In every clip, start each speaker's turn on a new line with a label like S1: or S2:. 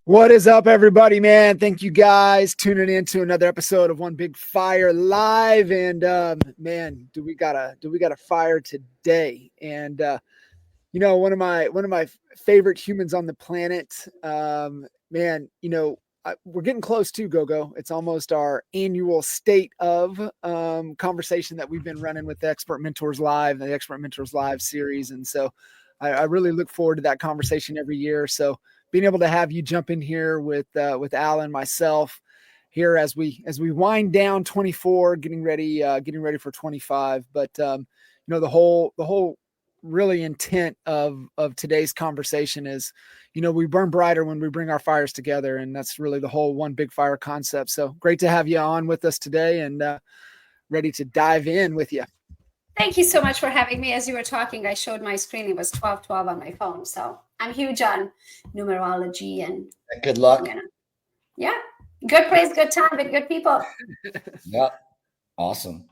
S1: What is up, everybody, man? Thank you guys tuning in to another episode of One Big Fire Live. And man, do we got a fire today? And you know, one of my favorite humans on the planet, man. You know, we're getting close to Gogo. It's almost our annual state of conversation that we've been running with the Expert Mentors Live, the Expert Mentors Live series. And so I really look forward to that conversation every year. So being able to have you jump in here with Alan, myself here as we wind down 24, getting ready for 25. But you know, the whole really intent of today's conversation is, you know, we burn brighter when we bring our fires together, and that's really the whole One Big Fire concept. So great to have you on with us today, and ready to dive in with you.
S2: Thank you so much for having me. As you were talking, I showed my screen. It was 12:12 on my phone. So I'm huge on numerology and
S3: good luck.
S2: You know, yeah. Good place, good time, with good people.
S3: Yeah. Awesome.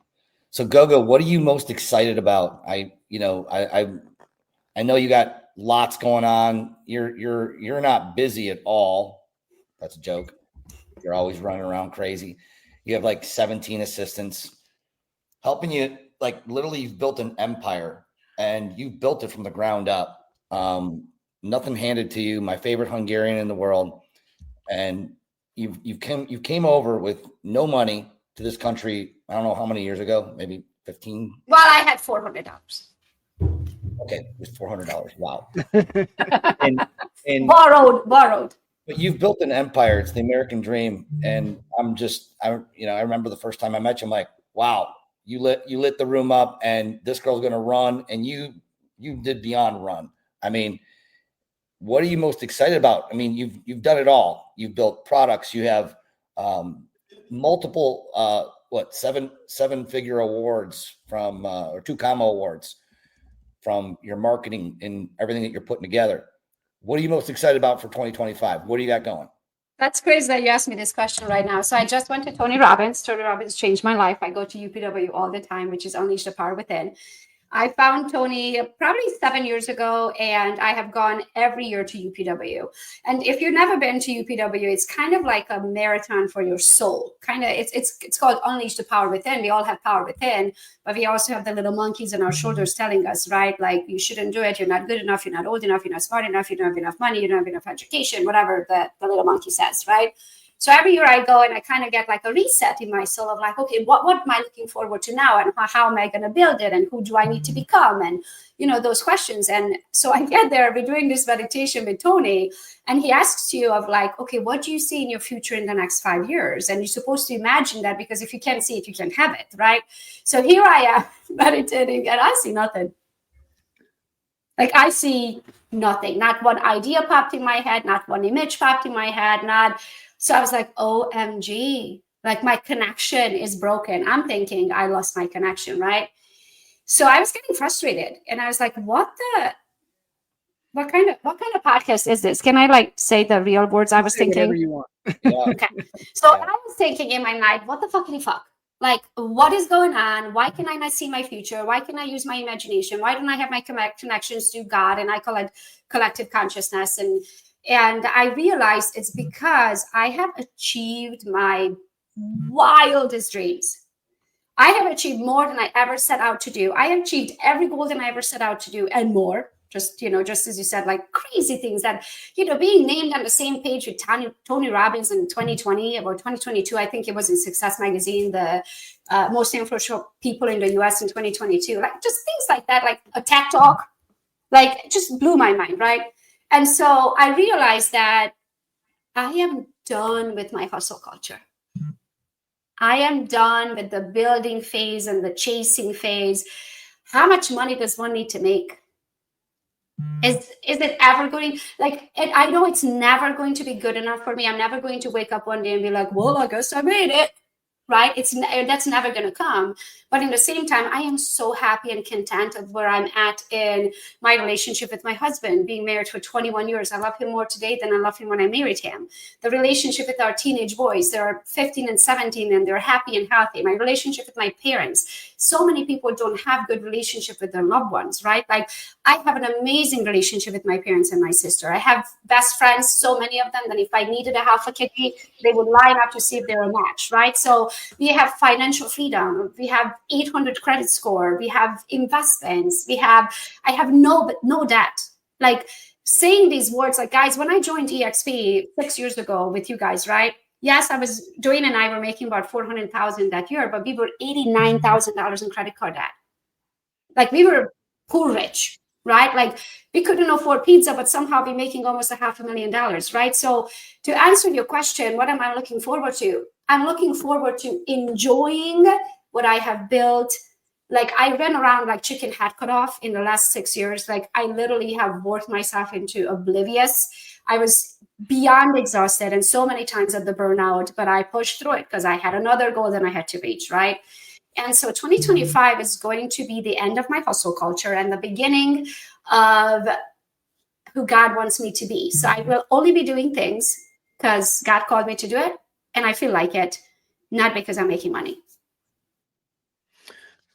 S3: So Gogo, what are you most excited about? I know you got lots going on. You're not busy at all. That's a joke. You're always running around crazy. You have like 17 assistants helping you. Like literally, you've built an empire, and you've built it from the ground up. Nothing handed to you. My favorite Hungarian in the world, and you came over with no money to this country. I don't know how many years ago, maybe 15.
S2: Well, I had $400.
S3: Okay, it was $400. Wow. and
S2: borrowed.
S3: But you've built an empire. It's the American dream, and I remember the first time I met you. I'm like, wow. You lit the room up, and this girl's going to run, and you did beyond run. I mean, what are you most excited about? I mean, you've done it all. You've built products. You have multiple seven-figure awards from or 2 comma awards from your marketing and everything that you're putting together. What are you most excited about for 2025? What do you got going?
S2: That's crazy that you asked me this question right now. So I just went to Tony Robbins. Tony Robbins changed my life. I go to UPW all the time, which is Unleash the Power Within. I found Tony probably 7 years ago, and I have gone every year to UPW. And if you've never been to UPW, it's kind of like a marathon for your soul. Kind of, it's called Unleash the Power Within. We all have power within, but we also have the little monkeys on our shoulders telling us, right? Like, you shouldn't do it. You're not good enough. You're not old enough. You're not smart enough. You don't have enough money. You don't have enough education, whatever the little monkey says, right? So every year I go and I kind of get like a reset in my soul of like, okay, what am I looking forward to now? And how am I going to build it? And who do I need to become? And, you know, those questions. And so I get there, we're doing this meditation with Tony, and he asks you of like, okay, what do you see in your future in the next 5 years? And you're supposed to imagine that, because if you can't see it, you can't have it, right? So here I am meditating, and I see nothing. Like, I see nothing. Not one idea popped in my head, not one image popped in my head, So I was like, OMG, like my connection is broken. I'm thinking I lost my connection, right? So I was getting frustrated, and I was like, what kind of podcast is this? Can I like say the real words I was thinking?
S1: Whatever you want.
S3: Yeah.
S2: Okay. So I was thinking in my mind, what the fuckity fuck? Like, what is going on? Why can I not see my future? Why can I use my imagination? Why don't I have my connections to God? And I call it collective consciousness. And I realized it's because I have achieved my wildest dreams. I have achieved more than I ever set out to do. I have achieved every goal that I ever set out to do and more. Just as you said, like crazy things that, being named on the same page with Tony Robbins in 2020 or 2022, I think it was in Success Magazine, the most influential people in the US in 2022, like just things like that, like a TED Talk, like it just blew my mind, right? And so I realized that I am done with my hustle culture. I am done with the building phase and the chasing phase. How much money does one need to make? Is it ever going, I know it's never going to be good enough for me. I'm never going to wake up one day and be like, well, I guess I made it. right? That's never going to come. But in the same time, I am so happy and content of where I'm at in my relationship with my husband, being married for 21 years. I love him more today than I loved him when I married him. The relationship with our teenage boys, they're 15 and 17 and they're happy and healthy. My relationship with my parents. So many people don't have good relationship with their loved ones, right? Like I have an amazing relationship with my parents and my sister. I have best friends, so many of them, that if I needed a half a kidney, they would line up to see if they're a match, right? So we have financial freedom. We have 800 credit score. We have investments. I have no debt. Like saying these words, like guys, when I joined EXP 6 years ago with you guys, right? Yes, I was, Dwayne and I were making about 400,000 that year, but we were $89,000 in credit card debt. Like we were poor rich, right? Like we couldn't afford pizza, but somehow be making almost $500,000, right? So to answer your question, what am I looking forward to? I'm looking forward to enjoying what I have built. Like I ran around like chicken head cut off in the last 6 years. Like I literally have worked myself into oblivious. I was beyond exhausted and so many times at the burnout, but I pushed through it because I had another goal that I had to reach, right? And so 2025 is going to be the end of my hustle culture and the beginning of who God wants me to be. So I will only be doing things because God called me to do it and I feel like it, not because I'm making money.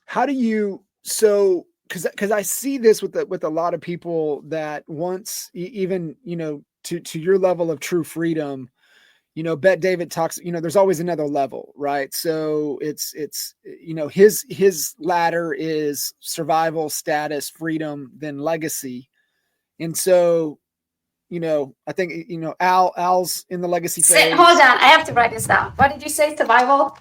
S1: How do you, so, because I see this with a lot of people that once even, to your level of true freedom, Bet David talks, there's always another level, right? So it's, his ladder is survival, status, freedom, then legacy. And so, I think, Al's in the legacy phase.
S2: Hold on. I have to write this down. What did you say? Survival?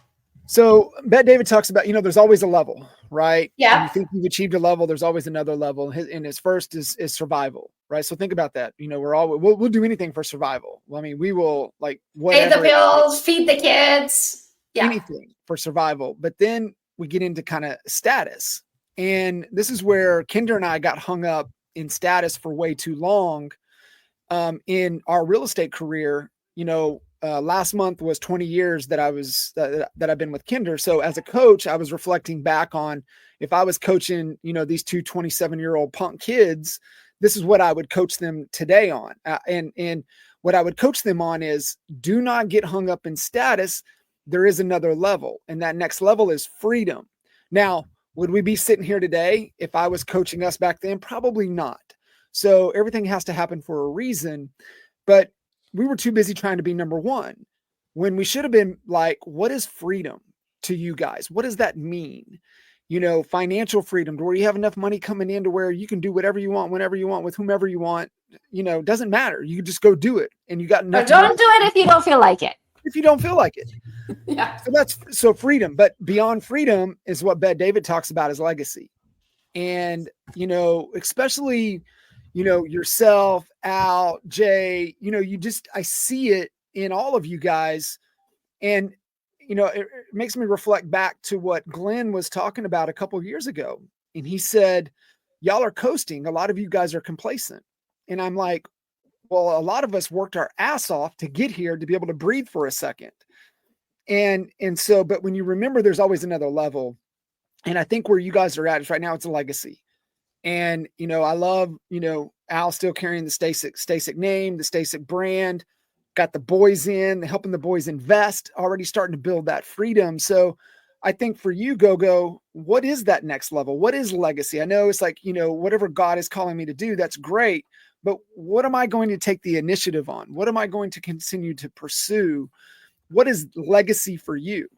S1: So Bet David talks about, there's always a level, right?
S2: Yeah.
S1: When you think you've achieved a level, there's always another level. And his first is survival, right? So think about that. We'll do anything for survival. Well, I mean, we will like whatever.
S2: Pay the bills, feed the kids. Yeah.
S1: Anything for survival. But then we get into kind of status. And this is where Kinder and I got hung up in status for way too long. In our real estate career, last month was 20 years that I've been with Kinder. So as a coach, I was reflecting back on if I was coaching, these two 27-year-old punk kids, this is what I would coach them today on. And what I would coach them on is do not get hung up in status. There is another level, and that next level is freedom. Now, would we be sitting here today if I was coaching us back then? Probably not. So everything has to happen for a reason, but we were too busy trying to be number one when we should have been like, what is freedom to you guys? What does that mean? Financial freedom, where you have enough money coming in to where you can do whatever you want, whenever you want, with whomever you want, doesn't matter. You just go do it. And you got nothing.
S2: But don't do it if you don't feel like it.
S1: If you don't feel like it.
S2: Yeah.
S1: So freedom, but beyond freedom is what Bet David talks about as legacy. And, especially, yourself, Al, Jay, I see it in all of you guys. And, it makes me reflect back to what Glenn was talking about a couple of years ago. And he said, y'all are coasting. A lot of you guys are complacent. And I'm like, well, a lot of us worked our ass off to get here to be able to breathe for a second. And so, but when you remember, there's always another level. And I think where you guys are at is right now, it's a legacy. And, I love, Al still carrying the Stasek name, the Stasek brand, got the boys in, helping the boys invest, already starting to build that freedom. So I think for you, Gogo, what is that next level? What is legacy? I know it's like, whatever God is calling me to do, that's great. But what am I going to take the initiative on? What am I going to continue to pursue? What is legacy for you?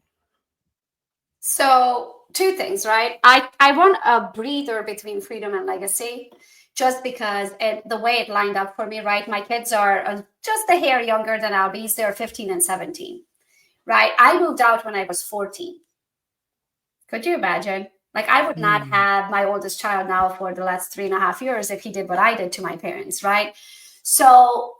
S2: So two things, right? I want a breather between freedom and legacy, just because the way it lined up for me, right? My kids are just a hair younger than Albie's. They're 15 and 17, right? I moved out when I was 14. Could you imagine? Like I would not have my oldest child now for the last 3.5 years if he did what I did to my parents, right? So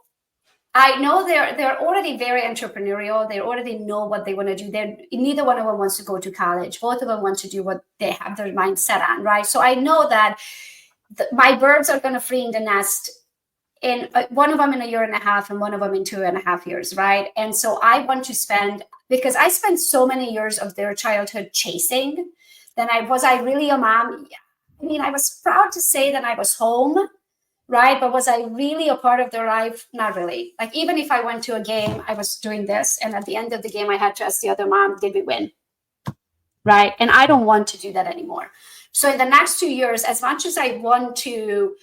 S2: I know they're already very entrepreneurial. They already know what they want to do. Neither one of them wants to go to college. Both of them want to do what they have their mind set on, right? So I know that my birds are going to flee in the nest in one of them in 1.5 years and one of them in 2.5 years, right? And so I want to spend because I spent so many years of their childhood chasing. Then was I really a mom? I mean, I was proud to say that I was home, right? But was I really a part of their life? Not really. Like, even if I went to a game, I was doing this. And at the end of the game, I had to ask the other mom, did we win? Right? And I don't want to do that anymore. So in the next 2 years, as much as I want to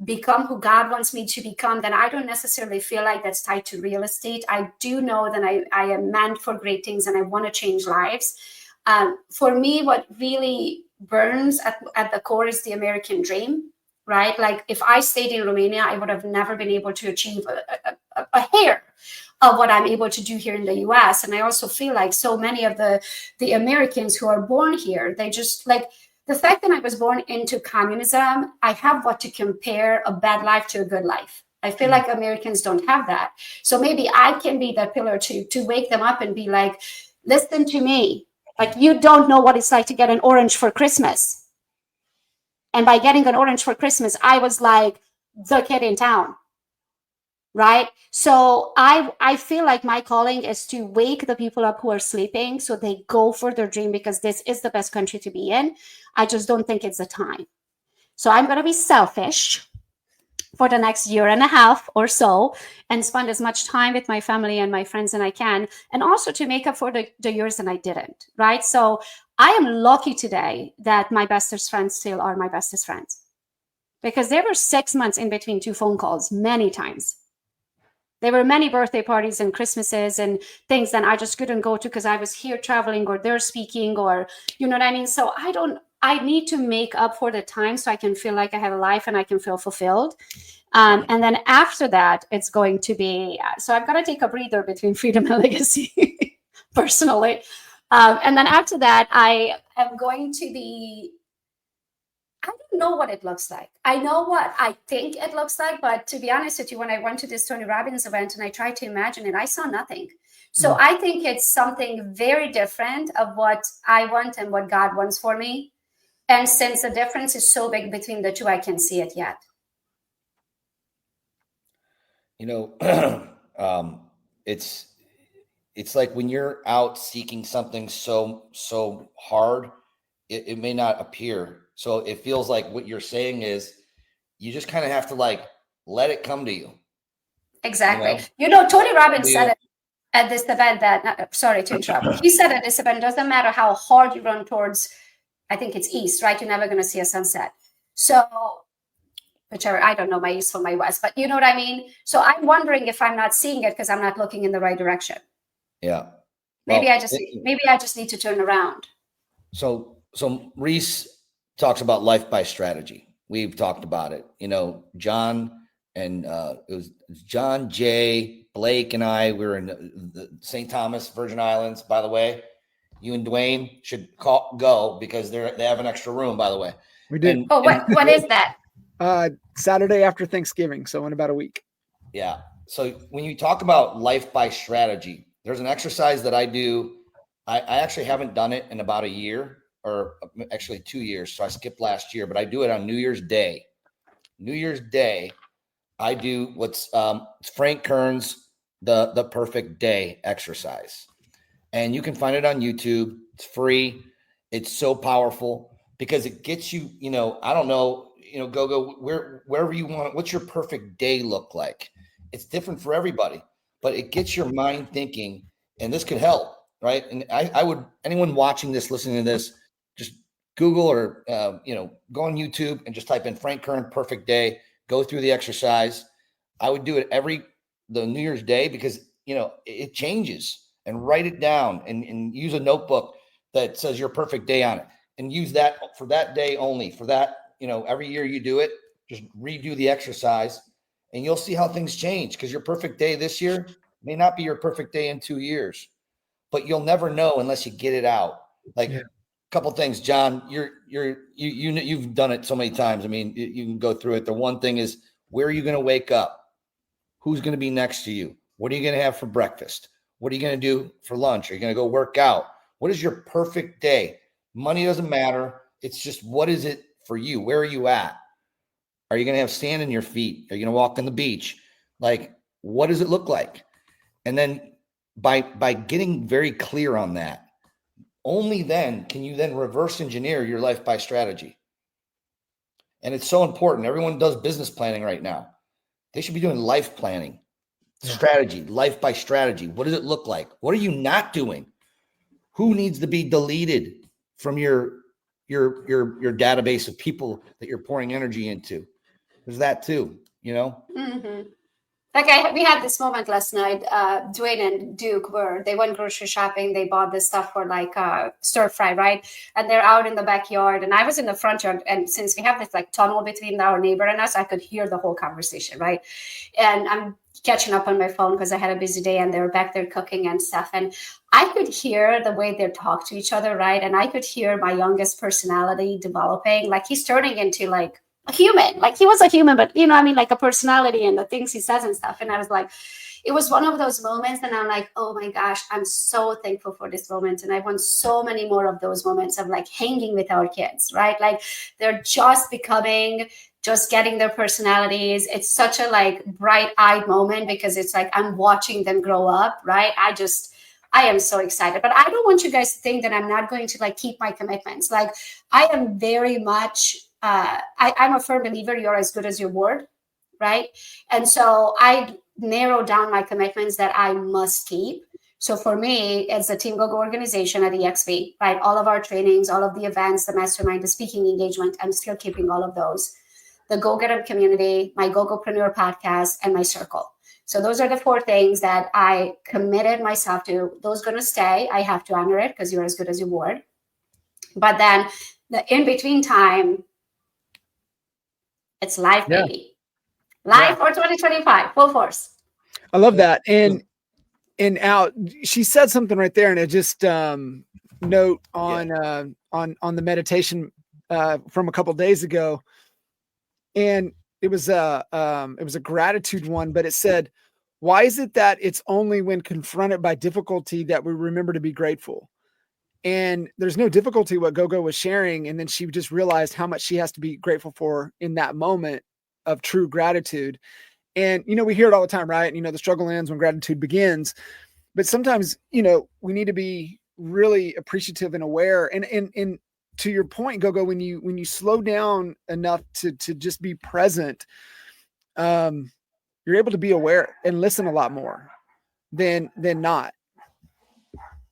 S2: become who God wants me to become, then I don't necessarily feel like that's tied to real estate. I do know that I am meant for great things and I want to change lives. For me, what really burns at the core is the American dream, right? Like, if I stayed in Romania, I would have never been able to achieve a hair of what I'm able to do here in the US. And I also feel like so many of the Americans who are born here, they just like, the fact that I was born into communism, I have what to compare a bad life to a good life. I feel like Americans don't have that. So maybe I can be that pillar to wake them up and be like, listen to me. Like, you don't know what it's like to get an orange for Christmas. And by getting an orange for Christmas, I was like the kid in town. Right? So I feel like my calling is to wake the people up who are sleeping so they go for their dream, because this is the best country to be in. I just don't think it's the time. So I'm going to be selfish for the next year and a half or so and spend as much time with my family and my friends as I can, and also to make up for the years that I didn't, right? So I am lucky today that my bestest friends still are my bestest friends, because there were 6 months in between 2 phone calls many times. There were many birthday parties and Christmases and things that I just couldn't go to because I was here traveling or they're speaking, or, you know what I mean? So I need to make up for the time so I can feel like I have a life and I can feel fulfilled. And then after that, it's going to be, so I've got to take a breather between freedom and legacy personally. And then after that, I am going to be, I don't know what it looks like. I know what I think it looks like, but to be honest with you, when I went to this Tony Robbins event and I tried to imagine it, I saw nothing. So I think it's something very different of what I want and what God wants for me. And since the difference is so big between the two, I can't see it yet.
S3: You know, it's like when you're out seeking something so hard, it may not appear. So it feels like what you're saying is you just kind of have to like let it come to you.
S2: Exactly. You know, Tony Robbins said it at this event that, sorry to interrupt. He said at this event, doesn't matter how hard you run towards, I think it's east, right? You're never going to see a sunset. So whichever, I don't know my east from my west, but you know what I mean? So I'm wondering if I'm not seeing it because I'm not looking in the right direction.
S3: Yeah.
S2: Maybe I just need to turn around.
S3: So Reese talks about life by strategy. We've talked about it. You know, John and it was John, Jay, Blake, and I. We were in the St. Thomas, Virgin Islands. By the way, you and Dwayne should go because they have an extra room. By the way,
S1: we did.
S2: What is that?
S1: Saturday after Thanksgiving, so in about a week.
S3: Yeah. So when you talk about life by strategy, there's an exercise that I do. I actually haven't done it in about a year, or actually 2 years. So I skipped last year, but I do it on New Year's Day. New Year's Day, I do what's Frank Kern's the perfect day exercise. And you can find it on YouTube. It's free. It's so powerful because it gets you, you know, I don't know, you know, Gogo, wherever you want. What's your perfect day look like? It's different for everybody, but it gets your mind thinking, and this could help, right? And I would, anyone watching this, listening to this, just Google or, you know, go on YouTube and just type in Frank Kern perfect day, go through the exercise. I would do it the New Year's Day because, you know, it changes, and write it down and use a notebook that says your perfect day on it, and use that for that day only. For that, you know, every year you do it, just redo the exercise and you'll see how things change, because your perfect day this year may not be your perfect day in 2 years, but you'll never know unless you get it out. Like a couple things, John, you've done it so many times. I mean, you can go through it. The one thing is, where are you going to wake up? Who's going to be next to you? What are you going to have for breakfast? What are you going to do for lunch? Are you going to go work out? What is your perfect day? Money doesn't matter. It's just, what is it for you? Where are you at? Are you going to have sand in your feet? Are you going to walk on the beach? Like, what does it look like? And then by getting very clear on that, only then can you then reverse engineer your life by strategy. And it's so important. Everyone does business planning right now. They should be doing life planning, strategy, life by strategy. What does it look like? What are you not doing? Who needs to be deleted from your database of people that you're pouring energy into? There's that too, you know?
S2: Mm-hmm. Like we had this moment last night. Dwayne and Duke they went grocery shopping. They bought this stuff for like stir fry, right? And they're out in the backyard, and I was in the front yard. And since we have this like tunnel between our neighbor and us, I could hear the whole conversation, right? And I'm catching up on my phone because I had a busy day, and they were back there cooking and stuff. And I could hear the way they talk to each other, right? And I could hear my youngest personality developing. Like he's turning into like a human. Like he was a human, but like a personality and the things he says and stuff. And I was like, it was one of those moments, and I'm like, oh my gosh, I'm so thankful for this moment. And I want so many more of those moments of like hanging with our kids, right? Like they're just getting their personalities. It's such a like bright-eyed moment because it's like I'm watching them grow up, right? I am so excited, but I don't want you guys to think that I'm not going to like keep my commitments. Like I am very much, I'm a firm believer you're as good as your word, right? And so I narrow down my commitments that I must keep. So for me, it's the Team Gogo organization at EXP, right? All of our trainings, all of the events, the mastermind, the speaking engagement, I'm still keeping all of those. The Go Get 'em community, my Gogopreneur podcast, and my circle. So those are the 4 things that I committed myself to. Those are going to stay. I have to honor it because you're as good as your word. But then the in-between time, it's life, baby. Life for 2025, full force.
S1: I love that. And Al, she said something right there, and it just note on the meditation from a couple of days ago, and it was a gratitude one, but it said, why is it that it's only when confronted by difficulty that we remember to be grateful? And there's no difficulty what Gogo was sharing. And then she just realized how much she has to be grateful for in that moment of true gratitude. And, we hear it all the time, right? The struggle ends when gratitude begins. But sometimes, we need to be really appreciative and aware. And to your point, Gogo, when you slow down enough to just be present, you're able to be aware and listen a lot more than not.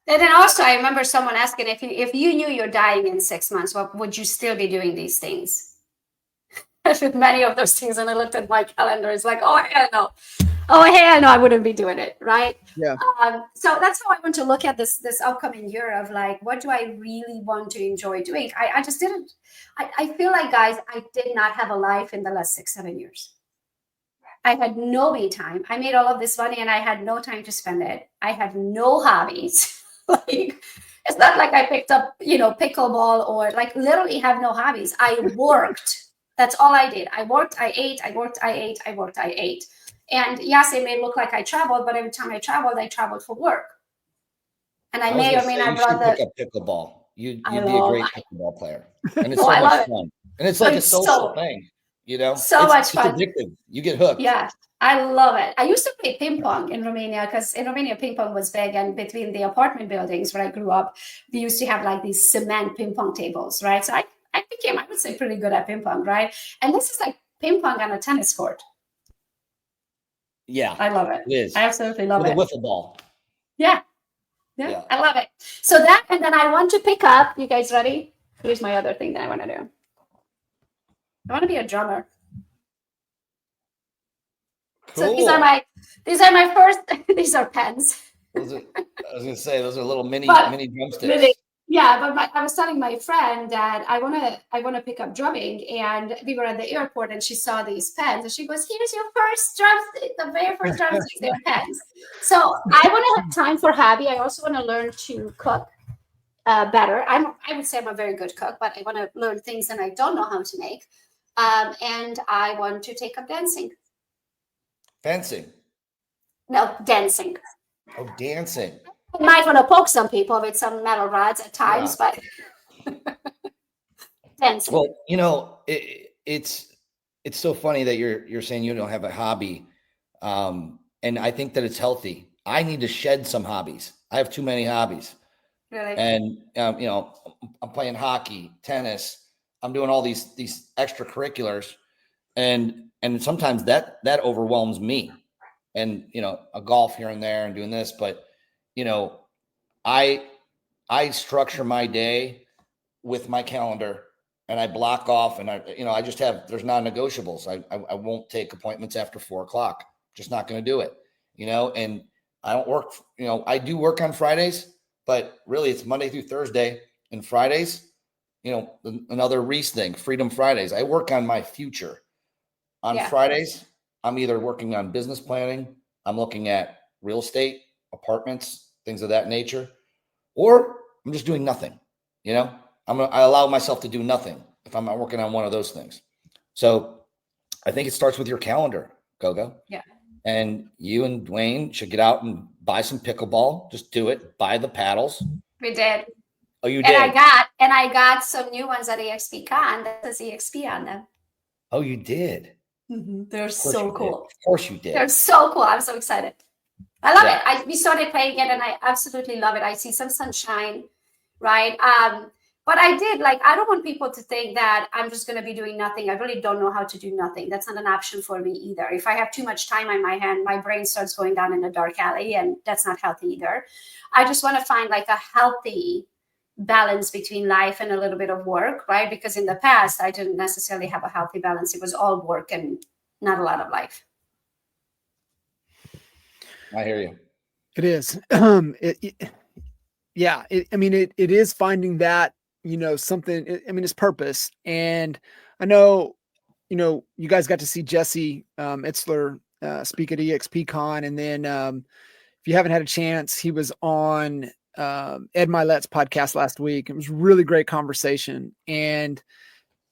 S2: And then also, I remember someone asking if you knew you're dying in 6 months, would you still be doing these things? Many of those things, and I looked at my calendar. It's like, oh hell no, I wouldn't be doing it, right?
S1: Yeah.
S2: So that's how I want to look at this upcoming year of like, what do I really want to enjoy doing? I just didn't. I feel like, guys, I did not have a life in the last 6-7 years. I had no me time. I made all of this money and I had no time to spend it. I had no hobbies. Like, it's not like I picked up, pickleball or like literally have no hobbies. I worked. That's all I did. I worked, I ate, I worked, I ate, I worked, I ate. And yes, it may look like I traveled, but every time I traveled for work. And I may or may not brought
S3: pick up pickleball. You'd be a great pickleball player. And it's so much fun. And it's like a social thing,
S2: So much fun.
S3: It's addictive. You get hooked.
S2: Yeah, I love it. I used to play ping pong in Romania because in Romania, ping pong was big. And between the apartment buildings where I grew up, we used to have like these cement ping pong tables, right? So I became, I would say, pretty good at ping pong, right? And this is like ping pong on a tennis court.
S3: Yeah.
S2: I love it.
S3: It is.
S2: I absolutely love it.
S3: With a wiffle ball.
S2: Yeah, I love it. So that, and then I want to pick up, you guys ready? Here's my other thing that I want to do. I want to be a drummer.
S3: Cool.
S2: So these are my first, these are pens.
S3: I was going to say, those are little mini drumsticks.
S2: Really, yeah, but I was telling my friend that I want to pick up drumming, and we were at the airport, and she saw these pens, and she goes, "Here's your first drumstick, the very first drumsticks, they're pens." So I want to have time for hobby. I also want to learn to cook better. I would say I'm a very good cook, but I want to learn things that I don't know how to make, and I want to take up dancing.
S3: Fencing?
S2: No, dancing.
S3: Oh, dancing.
S2: I might want to poke some people with some metal rods at times, but dancing.
S3: Well, it's so funny that you're saying you don't have a hobby, and I think that it's healthy. I need to shed some hobbies. I have too many hobbies.
S2: Really?
S3: And, you know, I'm playing hockey, tennis. I'm doing all these extracurriculars. And sometimes that overwhelms me, and, you know, a golf here and there and doing this. But, you know, I structure my day with my calendar, and I block off, and I just have, there's non-negotiables. I won't take appointments after 4:00. Just not going to do it, you know, and I don't work, you know, I do work on Fridays, but really it's Monday through Thursday, and Fridays, you know, another Reese thing, Freedom Fridays. I work on my future. On Fridays, I'm either working on business planning, I'm looking at real estate, apartments, things of that nature, or I'm just doing nothing. You know, I allow myself to do nothing if I'm not working on one of those things. So I think it starts with your calendar, Gogo.
S2: Yeah.
S3: And you and Dwayne should get out and buy some pickleball. Just do it. Buy the paddles.
S2: We did.
S3: Oh, you
S2: And
S3: did?
S2: I got some new ones at EXP Con that says EXP on them.
S3: Oh, you did?
S2: They're so cool.
S3: Of course you did.
S2: They're so cool. I'm so excited. I love it. We started playing it and I absolutely love it. I see some sunshine, right? But I did, like, I don't want people to think that I'm just going to be doing nothing. I really don't know how to do nothing. That's not an option for me either. If I have too much time on my hand, my brain starts going down in a dark alley, and that's not healthy either. I just want to find like a healthy balance between life and a little bit of work, right? Because in the past, I didn't necessarily have a healthy balance. It was all work and not a lot of life.
S3: I hear you.
S1: It is. It is finding that, you know, something, it's purpose. And I know, you know, you guys got to see Jesse Itzler speak at EXP Con. And then if you haven't had a chance, he was on Ed Milet's podcast last week. It was really great conversation. And,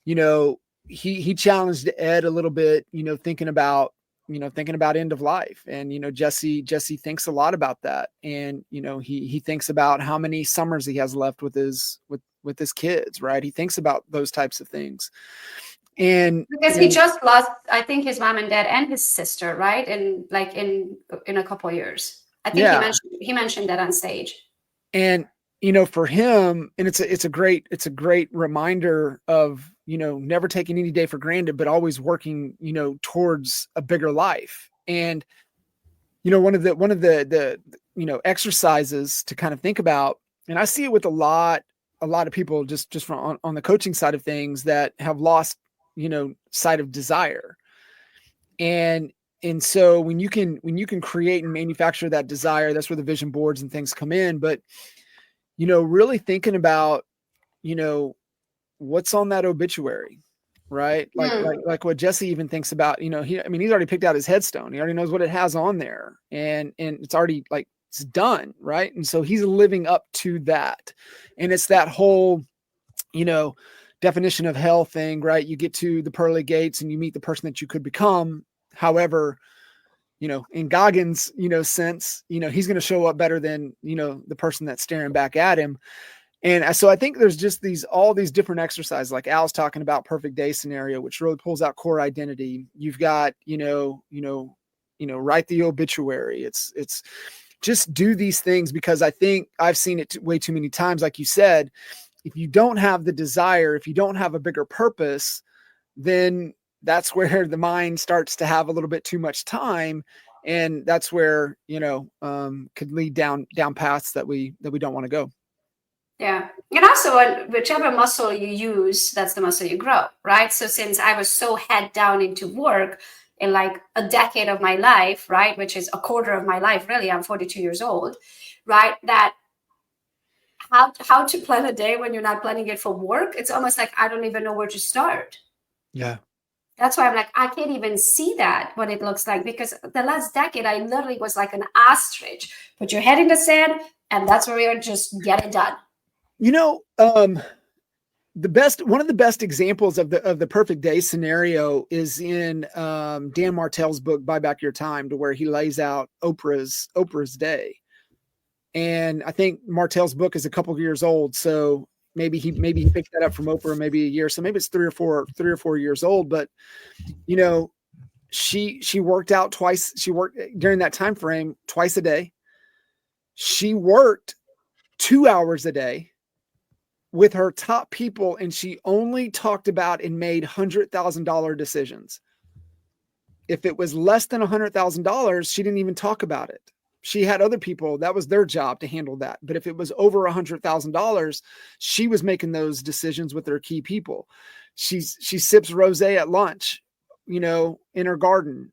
S1: you know, he challenged Ed a little bit, you know, thinking about end of life. And, you know, Jesse thinks a lot about that. And, you know, he thinks about how many summers he has left with his kids, right? He thinks about those types of things. And
S2: because he just lost, I think, his mom and dad and his sister, right? And like in a couple of years. I think he mentioned that on stage.
S1: And, you know, for him, and it's a great reminder of, you know, never taking any day for granted, but always working, you know, towards a bigger life. And, you know, one of the you know, exercises to kind of think about, and I see it with a lot of people just from on the coaching side of things that have lost, you know, sight of desire. And so when you can create and manufacture that desire, that's where the vision boards and things come in. But, you know, really thinking about, you know, what's on that obituary, right? Like what Jesse even thinks about, you know, he's already picked out his headstone. He already knows what it has on there, and it's already like, it's done. Right. And so he's living up to that. And it's that whole, you know, definition of hell thing, right? You get to the pearly gates and you meet the person that you could become. However, you know, in Goggins, you know, sense, you know, he's going to show up better than, you know, the person that's staring back at him. And so I think there's just all these different exercises, like Al's talking about perfect day scenario, which really pulls out core identity. You've got, you know, write the obituary. It's just do these things, because I think I've seen it way too many times. Like you said, if you don't have the desire, if you don't have a bigger purpose, then that's where the mind starts to have a little bit too much time. And that's where, you know, could lead down paths that we don't want to go.
S2: Yeah. And also, whichever muscle you use, that's the muscle you grow, right? So since I was so head down into work in like a decade of my life, right, which is a quarter of my life, really, I'm 42 years old, right, that how to plan a day when you're not planning it for work, it's almost like I don't even know where to start.
S1: Yeah.
S2: That's why I'm like, I can't even see that, what it looks like, because the last decade, I literally was like an ostrich. Put your head in the sand, and that's where you're just get it done.
S1: You know, one of the best examples of the perfect day scenario is in Dan Martell's book, Buy Back Your Time, to where he lays out Oprah's day. And I think Martell's book is a couple of years old. So maybe he picked that up from Oprah, maybe a year. So maybe it's 3 or 4 years old, but you know, she worked out twice. She worked during that time frame twice a day. She worked 2 hours a day with her top people, and she only talked about and made $100,000 decisions. If it was less than $100,000, she didn't even talk about it. She had other people, that was their job to handle that. But if it was over $100,000, she was making those decisions with her key people. She sips rosé at lunch, you know, in her garden.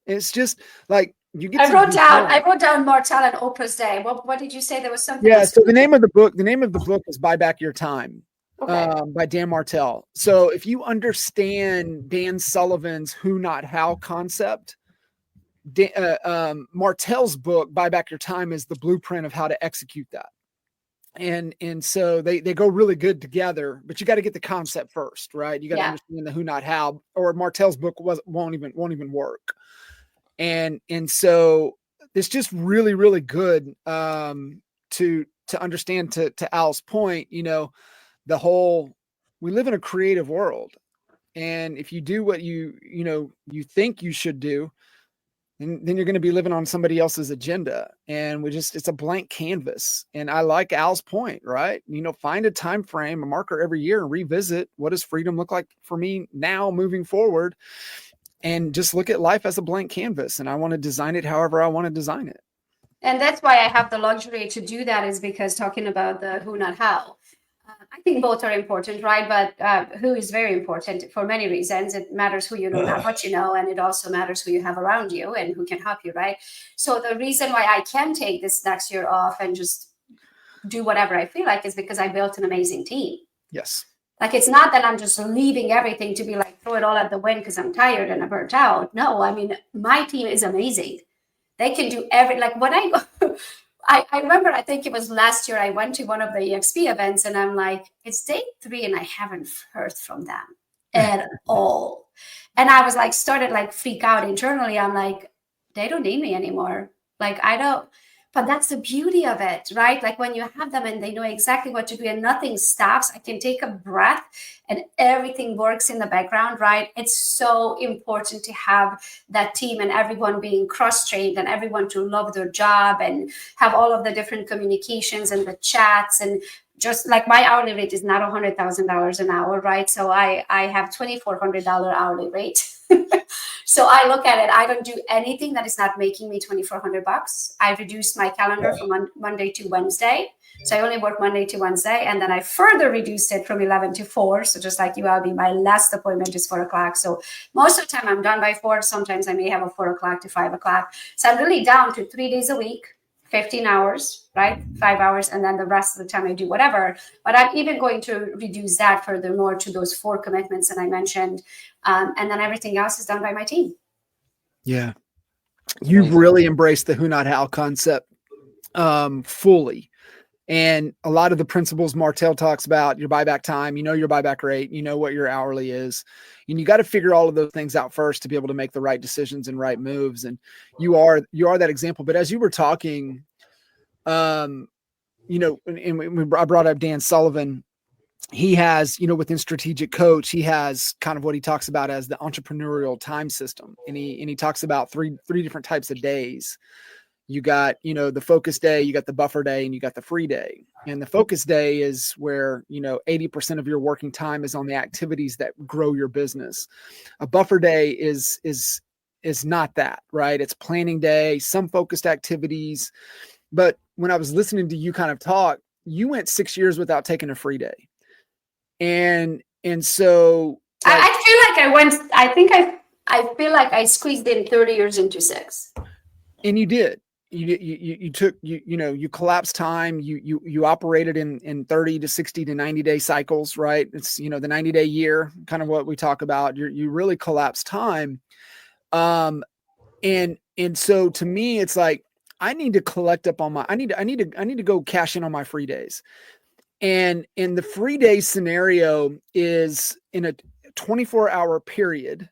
S1: It's just like you get.
S2: I wrote down Martell and Oprah's Day. What did you say? There was something.
S1: Yeah. So the name of the book is Buy Back Your Time. Okay. By Dan Martell. So if you understand Dan Sullivan's who, not how concept, Martell's book, Buy Back Your Time, is the blueprint of how to execute that. And so they go really good together, but you got to get the concept first, right? You got to understand the who, not how, or Martell's book won't even work. And so it's just really, really good to understand, to Al's point, you know, we live in a creative world. And if you do what you think you should do, then you're going to be living on somebody else's agenda. And it's a blank canvas. And I like Al's point, right? You know, find a time frame, a marker every year, and revisit what does freedom look like for me now moving forward, and just look at life as a blank canvas. And I want to design it however I want to design it.
S2: And that's why I have the luxury to do that, is because talking about the who, not how. I think both are important, right? But who is very important for many reasons. It matters who you know, not what you know. And it also matters who you have around you and who can help you, right? So the reason why I can take this next year off and just do whatever I feel like is because I built an amazing team.
S1: Yes.
S2: Like, it's not that I'm just leaving everything to be like, throw it all at the wind because I'm tired and I'm burnt out. No, I mean, my team is amazing. They can do like when I go... I remember, I think it was last year, I went to one of the EXP events and I'm like, it's day 3 and I haven't heard from them at all. And I was like, started like freak out internally. I'm like, they don't need me anymore. Like, I don't, but that's the beauty of it, right? Like when you have them and they know exactly what to do and nothing stops, I can take a breath and everything works in the background, right? It's so important to have that team and everyone being cross-trained and everyone to love their job and have all of the different communications and the chats. And just like my hourly rate is not $100,000 an hour, right? So I have $2,400 hourly rate. So I look at it, I don't do anything that is not making me $2,400. I reduced my calendar from Monday to Wednesday. So I only work Monday to Wednesday. And then I further reduced it from 11 to 4. So just like you, Albie, my last appointment is 4 o'clock. So most of the time I'm done by 4. Sometimes I may have a 4 o'clock to 5 o'clock. So I'm really down to 3 days a week, 15 hours, right? 5 hours. And then the rest of the time I do whatever. But I'm even going to reduce that furthermore to those 4 commitments that I mentioned. And then everything else is done by my team.
S1: Yeah. You've really embraced the who, not how concept fully. And a lot of the principles Martell talks about, your buyback time, you know, your buyback rate, you know what your hourly is. And you got to figure all of those things out first to be able to make the right decisions and right moves. And you are that example. But as you were talking, you know, and I brought up Dan Sullivan. He has, you know, within Strategic Coach, he has kind of what he talks about as the entrepreneurial time system. And he talks about three different types of days. You got, you know, the focus day, you got the buffer day, and you got the free day. And the focus day is where, you know, 80% of your working time is on the activities that grow your business. A buffer day is not that, right? It's planning day, some focused activities. But when I was listening to you kind of talk, you went 6 years without taking a free day. And so like,
S2: I feel like I feel like I squeezed in 30 years into 6.
S1: And you did. You took, you collapsed time. You operated in 30 to 60 to 90 day cycles, right? It's, you know, the 90-day year, kind of what we talk about. You really collapsed time. And so to me, it's like, I need to collect up on I need to go cash in on my free days. And in the free day scenario is in a 24-hour period.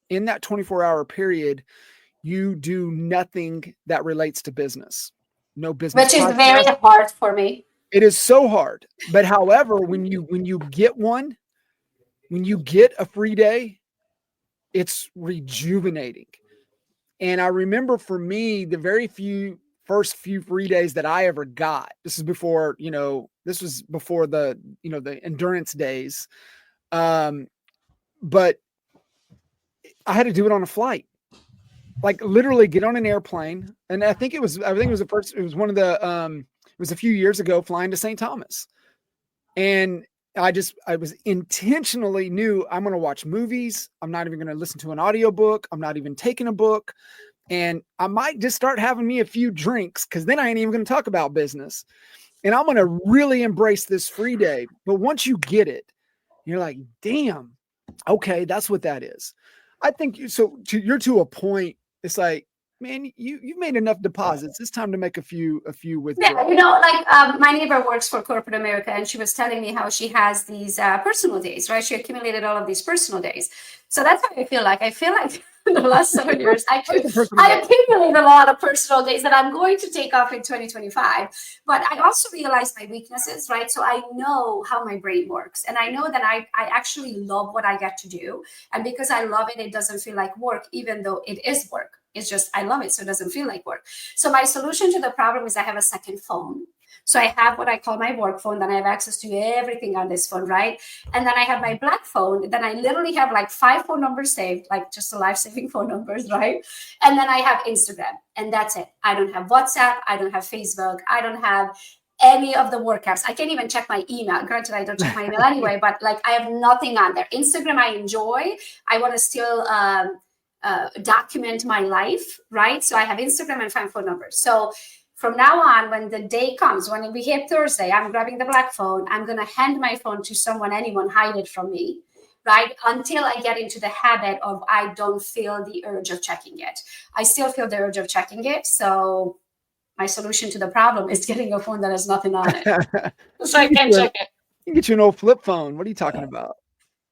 S1: In that 24-hour period, you do nothing that relates to business. No business.
S2: Which is very hard for me.
S1: It is so hard. But however, when you get a free day, it's rejuvenating. And I remember for me, the very first few free days that I ever got. This is before, this was before the endurance days. But I had to do it on a flight, like literally get on an airplane. And I think it was one of the, it was a few years ago, flying to St. Thomas. And I was intentionally knew I'm going to watch movies. I'm not even going to listen to an audiobook. I'm not even taking a book. And I might just start having me a few drinks, because then I ain't even going to talk about business. And I'm going to really embrace this free day. But once you get it, you're like, damn, okay, that's what that is. I think you're to a point. It's like, man, you've made enough deposits. It's time to make a few withdrawals.
S2: Yeah, my neighbor works for corporate America, and she was telling me how she has these personal days, right? She accumulated all of these personal days. So that's how I feel like. I feel like in the last 7 years, I accumulated a lot of personal days that I'm going to take off in 2025. But I also realize my weaknesses, right? So I know how my brain works. And I know that I actually love what I get to do. And because I love it, it doesn't feel like work, even though it is work. It's just, I love it, so it doesn't feel like work. So my solution to the problem is I have a second phone. So I have what I call my work phone. Then I have access to everything on this phone, right? And then I have my black phone. Then I literally have like 5 phone numbers saved, like just the life-saving phone numbers, right? And then I have Instagram, and that's it. I don't have WhatsApp. I don't have Facebook. I don't have any of the work apps. I can't even check my email. Granted, I don't check my email anyway, but like I have nothing on there. Instagram, I enjoy. I want to still document my life, right? So I have Instagram and 5 phone numbers. So from now on, when the day comes, when we hit Thursday, I'm grabbing the black phone. I'm going to hand my phone to someone, anyone, hide it from me, right? Until I get into the habit of I don't feel the urge of checking it. I still feel the urge of checking it. So my solution to the problem is getting a phone that has nothing on it. So I can't check it.
S1: You can get you an old flip phone. What are you talking about?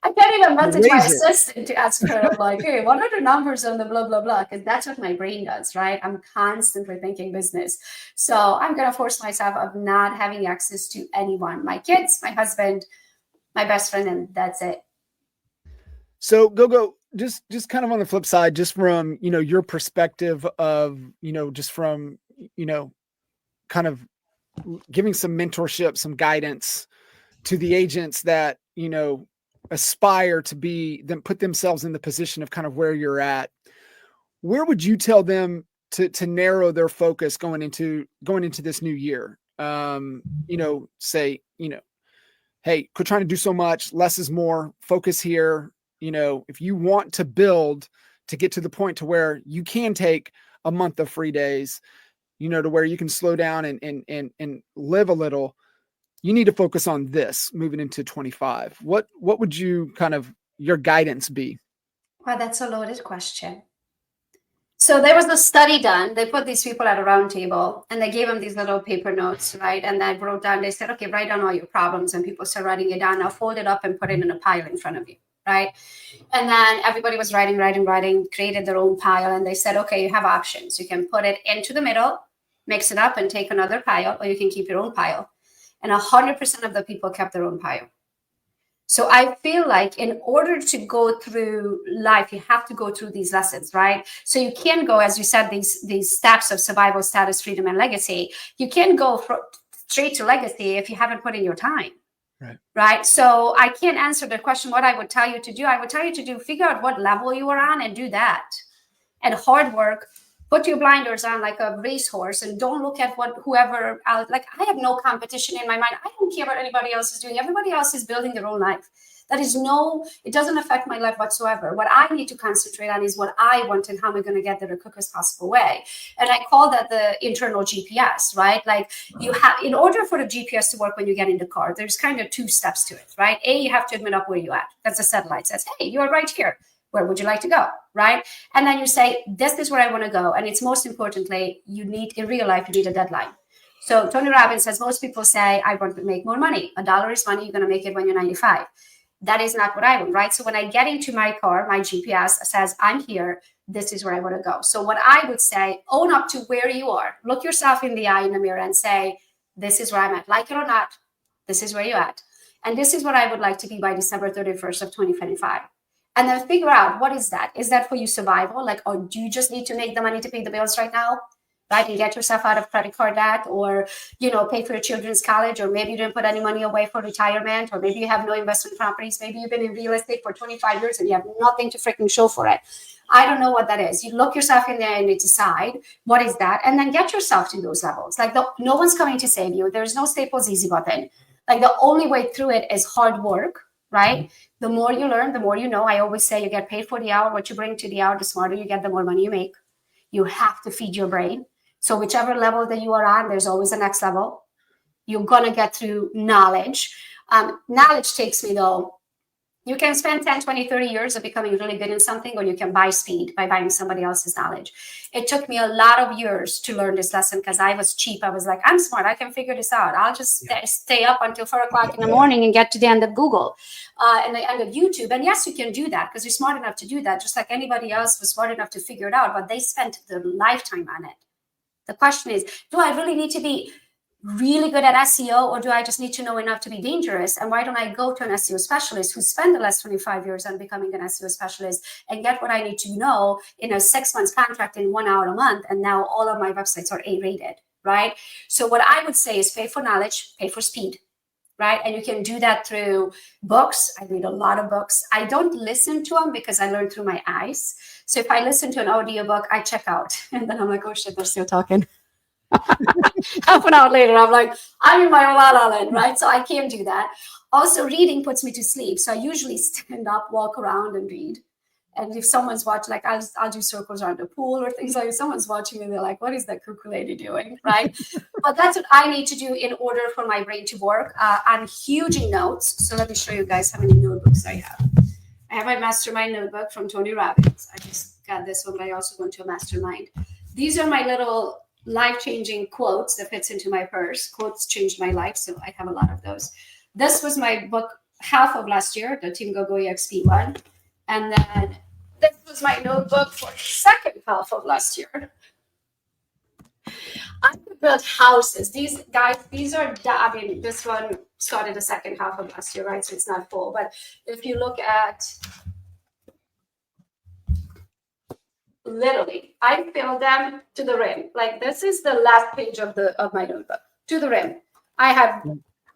S2: I can't even message my assistant to ask her, like, hey, what are the numbers on the blah, blah, blah? Because that's what my brain does, right? I'm constantly thinking business. So I'm going to force myself of not having access to anyone, my kids, my husband, my best friend, and that's it.
S1: So Gogo, just kind of on the flip side, just from, your perspective of, just from, kind of giving some mentorship, some guidance to the agents that, aspire to be, then put themselves in the position of kind of where you're at. Where would you tell them to narrow their focus going into this new year? Say, hey, quit trying to do so much. Less is more. Focus here. If you want to build to get to the point to where you can take a month of free days, to where you can slow down and live a little, you need to focus on this moving into 25. What would you kind of your guidance be?
S2: Well, that's a loaded question. So there was a study done. They put these people at a round table and they gave them these little paper notes, right? And they wrote down, they said, okay, write down all your problems. And people started writing it down. Now fold it up and put it in a pile in front of you, right? And then everybody was writing, created their own pile. And they said, okay, you have options. You can put it into the middle, mix it up and take another pile, or you can keep your own pile. And 100% of the people kept their own pile. So I feel like in order to go through life, you have to go through these lessons, right? So you can't go, as you said, these steps of survival, status, freedom, and legacy. You can't go straight to legacy if you haven't put in your time, right? So I can't answer the question, what I would tell you to do. I would tell you to figure out what level you are on and do that. And hard work. Put your blinders on like a racehorse and don't look at whoever else. Like I have no competition in my mind. I don't care what anybody else is doing. Everybody else is building their own life. It doesn't affect my life whatsoever. What I need to concentrate on is what I want and how am I going to get there the quickest possible way. And I call that the internal GPS, right? Like in order for the GPS to work when you get in the car, there's kind of 2 steps to it, right? A, you have to admit up where you're at. That's the satellite says, hey, you are right here. Where would you like to go, right? And then you say, this is where I want to go. And it's most importantly, in real life, you need a deadline. So Tony Robbins says, most people say, I want to make more money. $1 is money. You're going to make it when you're 95. That is not what I want, right? So when I get into my car, my GPS says, I'm here. This is where I want to go. So what I would say, own up to where you are. Look yourself in the eye in the mirror and say, this is where I'm at. Like it or not, this is where you're at. And this is what I would like to be by December 31st of 2025. And then figure out, what is that? Is that for you survival? Like, or do you just need to make the money to pay the bills right now? right? And get yourself out of credit card debt, or, pay for your children's college, or maybe you didn't put any money away for retirement, or maybe you have no investment properties. Maybe you've been in real estate for 25 years and you have nothing to freaking show for it. I don't know what that is. You look yourself in there and you decide what is that, and then get yourself to those levels. Like no one's coming to save you. There's no Staples easy button. Like the only way through it is hard work, right? The more you learn, the more you know. I always say you get paid for the hour. What you bring to the hour, the smarter you get, the more money you make. You have to feed your brain. So whichever level that you are on, there's always a next level. You're going to get through knowledge. Knowledge takes me, though. You can spend 10, 20, 30 years of becoming really good in something, or you can buy speed by buying somebody else's knowledge. It took me a lot of years to learn this lesson because I was cheap. I was like, I'm smart. I can figure this out. I'll just stay up until 4 o'clock in the morning and get to the end of Google and the end of YouTube. And yes, you can do that because you're smart enough to do that, just like anybody else was smart enough to figure it out, but they spent their lifetime on it. The question is, do I really need to be really good at SEO, or do I just need to know enough to be dangerous? And why don't I go to an SEO specialist who spent the last 25 years on becoming an SEO specialist and get what I need to know in a 6 months contract in 1 hour a month? And now all of my websites are A-rated, right? So what I would say is pay for knowledge, pay for speed, right? And you can do that through books. I read a lot of books. I don't listen to them because I learn through my eyes. So if I listen to an audiobook, I check out. And then I'm like, oh shit, they're still talking. Half an hour later, I'm like, I'm in my la la land, right? So I can't do that. Also, reading puts me to sleep. So I usually stand up, walk around, and read. And if someone's watching, like I'll do circles around the pool or things like that. If someone's watching me, they're like, what is that cuckoo lady doing, right? But that's what I need to do in order for my brain to work. I'm huge in notes. So let me show you guys how many notebooks I have. I have my mastermind notebook from Tony Robbins. I just got this one, but I also went to a mastermind. These are my little life-changing quotes that fits into my purse. Quotes changed my life, so I have a lot of those. This was my book half of last year, the Team Gogo EXP one. And then this was my notebook for the second half of last year. I could build houses. These guys, these are, I mean, this one started the second half of last year, right? So it's not full. But if you look at, literally, I filled them to the rim. Like this is the last page of my notebook, to the rim. I have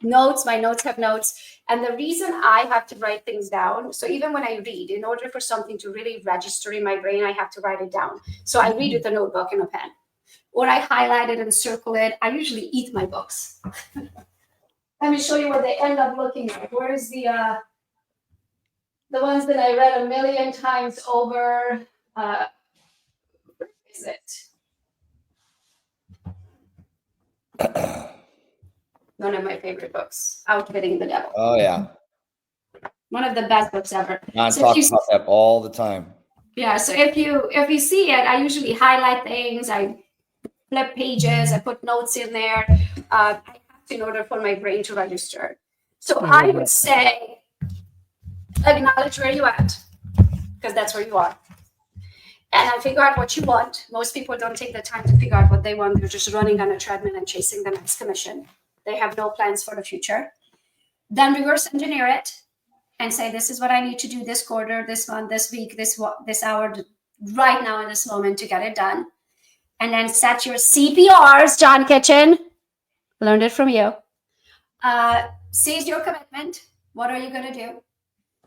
S2: notes, my notes have notes. And the reason I have to write things down, so even when I read, in order for something to really register in my brain, I have to write it down. So I read with a notebook and a pen. Or I highlight it and circle it. I usually eat my books. Let me show you what they end up looking like. Where's the ones that I read a million times over? Where is it? One of my favorite books, Outwitting the Devil.
S3: Oh yeah,
S2: one of the best books ever.
S3: I talk about that all the time.
S2: Yeah, so if you see it, I usually highlight things. I flip pages. I put notes in there. I have to, in order for my brain to register. So I would say, acknowledge where you're at, because that's where you are. And then figure out what you want. Most people don't take the time to figure out what they want. They're just running on a treadmill and chasing the next commission. They have no plans for the future. Then reverse engineer it and say, this is what I need to do this quarter, this month, this week, this hour, right now in this moment to get it done. And then set your CPRs, John Kitchen. Learned it from you. Seize your commitment. What are you going to do?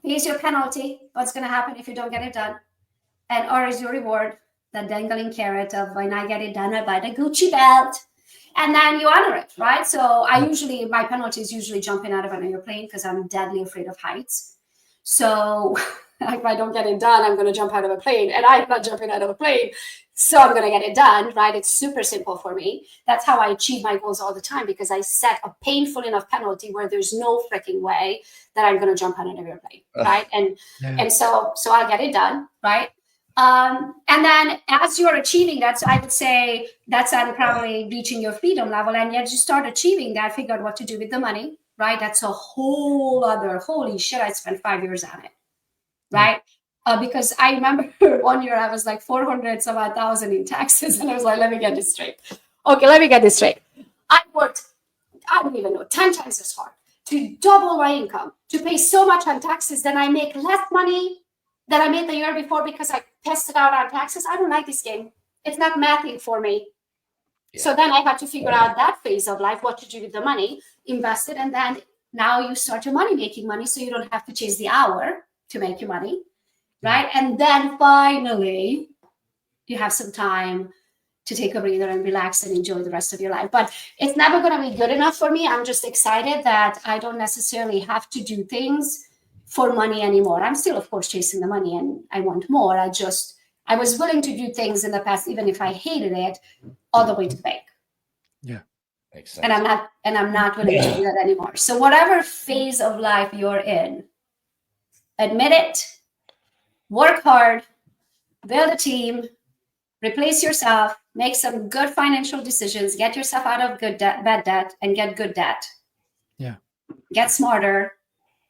S2: Here's your penalty. What's going to happen if you don't get it done? And or is your reward, the dangling carrot of when I get it done, I buy the Gucci belt. And then you honor it, right? So my penalty is usually jumping out of an airplane because I'm deadly afraid of heights. So if I don't get it done, I'm going to jump out of a plane, and I'm not jumping out of a plane. So I'm going to get it done, right? It's super simple for me. That's how I achieve my goals all the time, because I set a painful enough penalty where there's no freaking way that I'm going to jump out of an airplane, right? And so I'll get it done, right? And then as you're achieving that, so I would say that's probably reaching your freedom level. And yet you start achieving that, figure out what to do with the money, right? That's a whole other, holy shit, I spent 5 years on it, right? Because I remember 1 year I was like 400,000 in taxes. And I was like, let me get this straight. Okay, let me get this straight. I worked, I don't even know, 10 times as hard to double my income, to pay so much on taxes that I make less money than I made the year before because I tested out on taxes. I don't like this game. It's not mathing for me. So then I had to figure out that phase of life, what to do with the money, invest it, and then now you start your making money, so you don't have to chase the hour to make your money, right? And then finally, you have some time to take a breather and relax and enjoy the rest of your life. But it's never going to be good enough for me. I'm just excited that I don't necessarily have to do things for money anymore. I'm still, of course, chasing the money and I want more. I was willing to do things in the past, even if I hated it, all the way to the bank.
S1: Yeah.
S3: Makes sense.
S2: And I'm not willing to do that anymore. So whatever phase of life you're in, admit it, work hard, build a team, replace yourself, make some good financial decisions, get yourself out of bad debt, and get good debt.
S1: Yeah.
S2: Get smarter,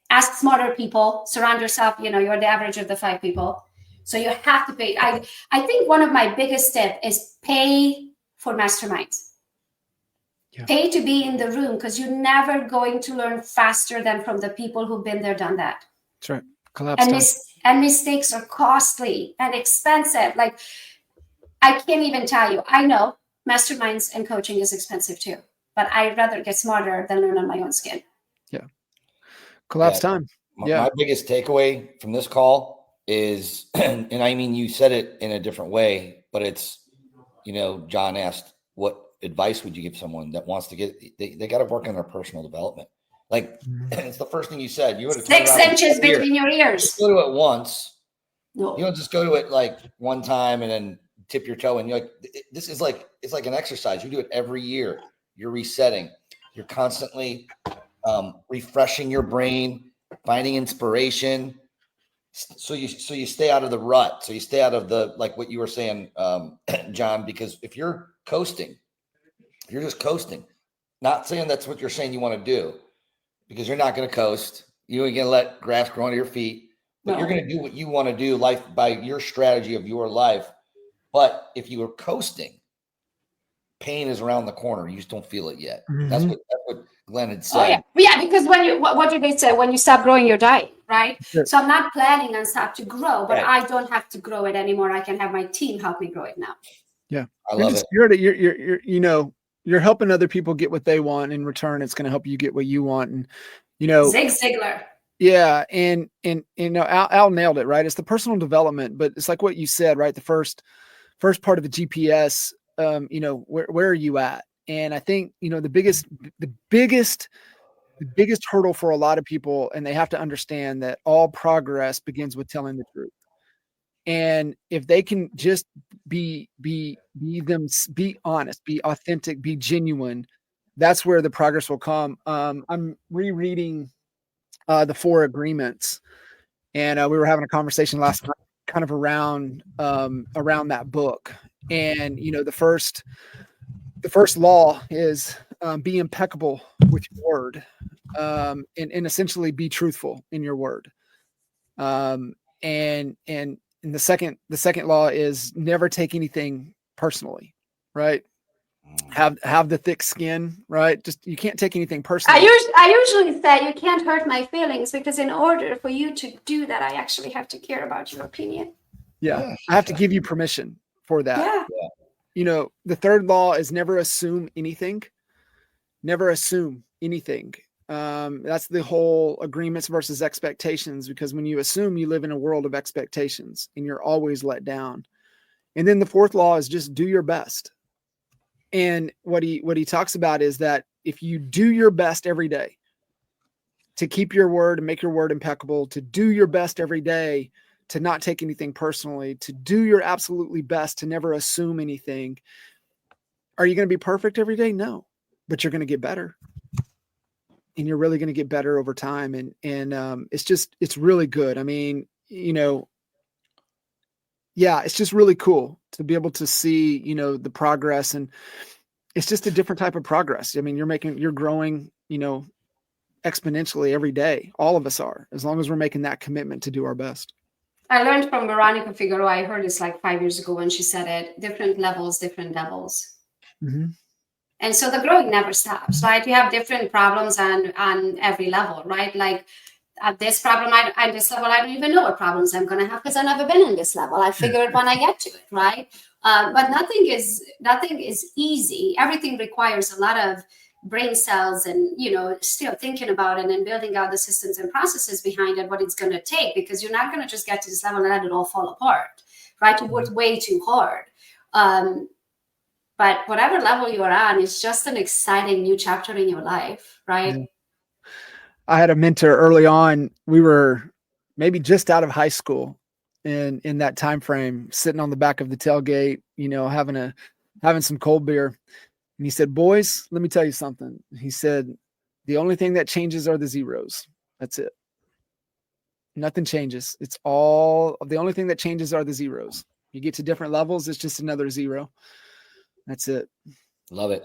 S2: ask smarter people, surround yourself, you're the average of the 5 people. So you have to pay. I think one of my biggest tips is pay for masterminds. Yeah. Pay to be in the room, because you're never going to learn faster than from the people who've been there, done that.
S1: That's right. Collapse
S2: and mistakes are costly and expensive. Like, I can't even tell you. I know masterminds and coaching is expensive too, but I'd rather get smarter than learn on my own skin.
S1: Yeah. Collapse time.
S3: My biggest takeaway from this call is, and I mean, you said it in a different way, but it's, John asked, what advice would you give someone that wants to they got to work on their personal development? Like, it's the first thing you said. You would have
S2: 6 inches between your ears.
S3: Just go to it once.
S2: No.
S3: You don't just go to it like one time and then tip your toe and you're like, this is like, it's like an exercise. You do it every year. You're resetting. You're constantly refreshing your brain, finding inspiration. So you stay out of the rut. So you stay out of the, like what you were saying, John, because if you're coasting, if you're just coasting, not saying that's what you're saying you want to do, because you're not going to coast. You ain't going to let grass grow under your feet, but you're going to do what you want to do, life by your strategy of your life. But if you were coasting, pain is around the corner. You just don't feel it yet.
S1: Mm-hmm.
S3: That's what Glenn had said.
S2: Oh, yeah, because when what did they say? When you stop growing, you're dying, right?
S1: Sure.
S2: So I'm not planning on stop to grow, but
S3: Right.
S2: I don't have to grow it anymore. I can have my team help me grow it now.
S1: Yeah,
S3: I love
S1: it. You're helping other people get what they want. In return, it's going to help you get what you want. And
S2: Zig Ziglar.
S1: Yeah, and Al nailed it, right? It's the personal development, but it's like what you said, right? The first part of the GPS, where are you at? And I think, the biggest hurdle for a lot of people, and they have to understand that all progress begins with telling the truth. And if they can just be honest, be authentic, be genuine, that's where the progress will come. I'm rereading the 4 Agreements, and we were having a conversation last night, kind of around that book. And the first law is be impeccable with your word, and essentially be truthful in your word. And the second law is never take anything personally, right? Have the thick skin, right? Just, you can't take anything personally.
S2: I usually say you can't hurt my feelings, because in order for you to do that, I actually have to care about your opinion.
S1: Yeah. I have to give you permission for that.
S2: Yeah.
S1: The third law is never assume anything. Never assume anything. That's the whole agreements versus expectations, because when you assume, you live in a world of expectations and you're always let down. And then the fourth law is just do your best. And what he talks about is that if you do your best every day to keep your word and make your word impeccable, to do your best every day to not take anything personally, to do your absolutely best to never assume anything. Are you going to be perfect every day? No, but you're going to get better. And you're really going to get better over time. And it's really good. I mean, it's just really cool to be able to see, the progress, and it's just a different type of progress. I mean, you're growing, exponentially every day. All of us are, as long as we're making that commitment to do our best.
S2: I learned from Veronica Figueroa. I heard this like 5 years ago when she said it, different levels, different devils.
S1: Mm-hmm.
S2: And so the growing never stops, right? We have different problems on every level, right? Like at this problem, at this level, I don't even know what problems I'm going to have because I've never been in this level. I figure it when I get to it, right? But nothing is easy. Everything requires a lot of brain cells and, still thinking about it and building out the systems and processes behind it, what it's going to take, because you're not going to just get to this level and let it all fall apart, right? It works way too hard. But whatever level you're on, it's just an exciting new chapter in your life, right?
S1: Yeah. I had a mentor early on. We were maybe just out of high school, and in that time frame, sitting on the back of the tailgate, having some cold beer. And he said, "Boys, let me tell you something." He said, "The only thing that changes are the zeros. That's it. Nothing changes. The only thing that changes are the zeros. You get to different levels, it's just another zero. That's it."
S3: Love it.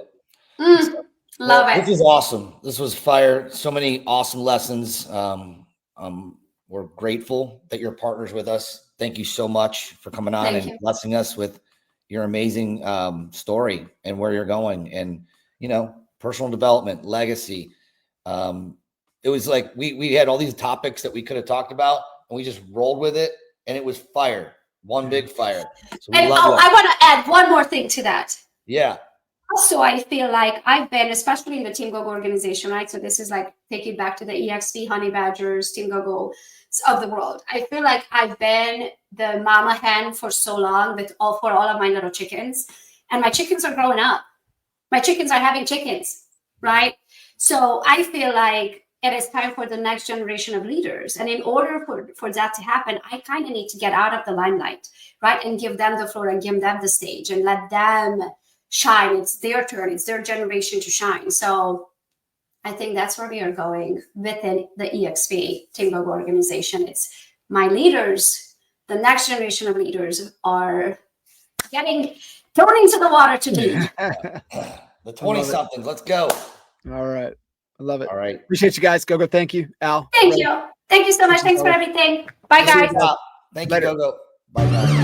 S2: Love it.
S3: This is awesome. This was fire. So many awesome lessons. We're grateful that you're partners with us. Thank you so much for coming on and blessing us with your amazing story and where you're going, and personal development, legacy. It was like we had all these topics that we could have talked about, and we just rolled with it, and it was fire. One big fire. So
S2: I want to add one more thing to that.
S3: Yeah.
S2: Also, I feel like I've been, especially in the Team Gogo organization, right? So this is like taking back to the EXP, Honey Badgers, Team Gogo of the world. I feel like I've been the mama hen for so long for all of my little chickens, and my chickens are growing up. My chickens are having chickens, right? So I feel like it is time for the next generation of leaders. And in order for that to happen, I kind of need to get out of the limelight, right? And give them the floor and give them the stage and let them shine. It's their turn. It's their generation to shine. So I think that's where we are going within the EXP Team Gogo organization. It's my leaders, the next generation of leaders are thrown into the water to lead.
S3: The 20-somethings. Let's go.
S1: All right. I love it.
S3: All right.
S1: Appreciate you guys. Gogo. Thank you. Al.
S2: Thank you. Thank you so much. Thanks for everything. Bye, guys.
S3: Thank you, Gogo. Bye, guys.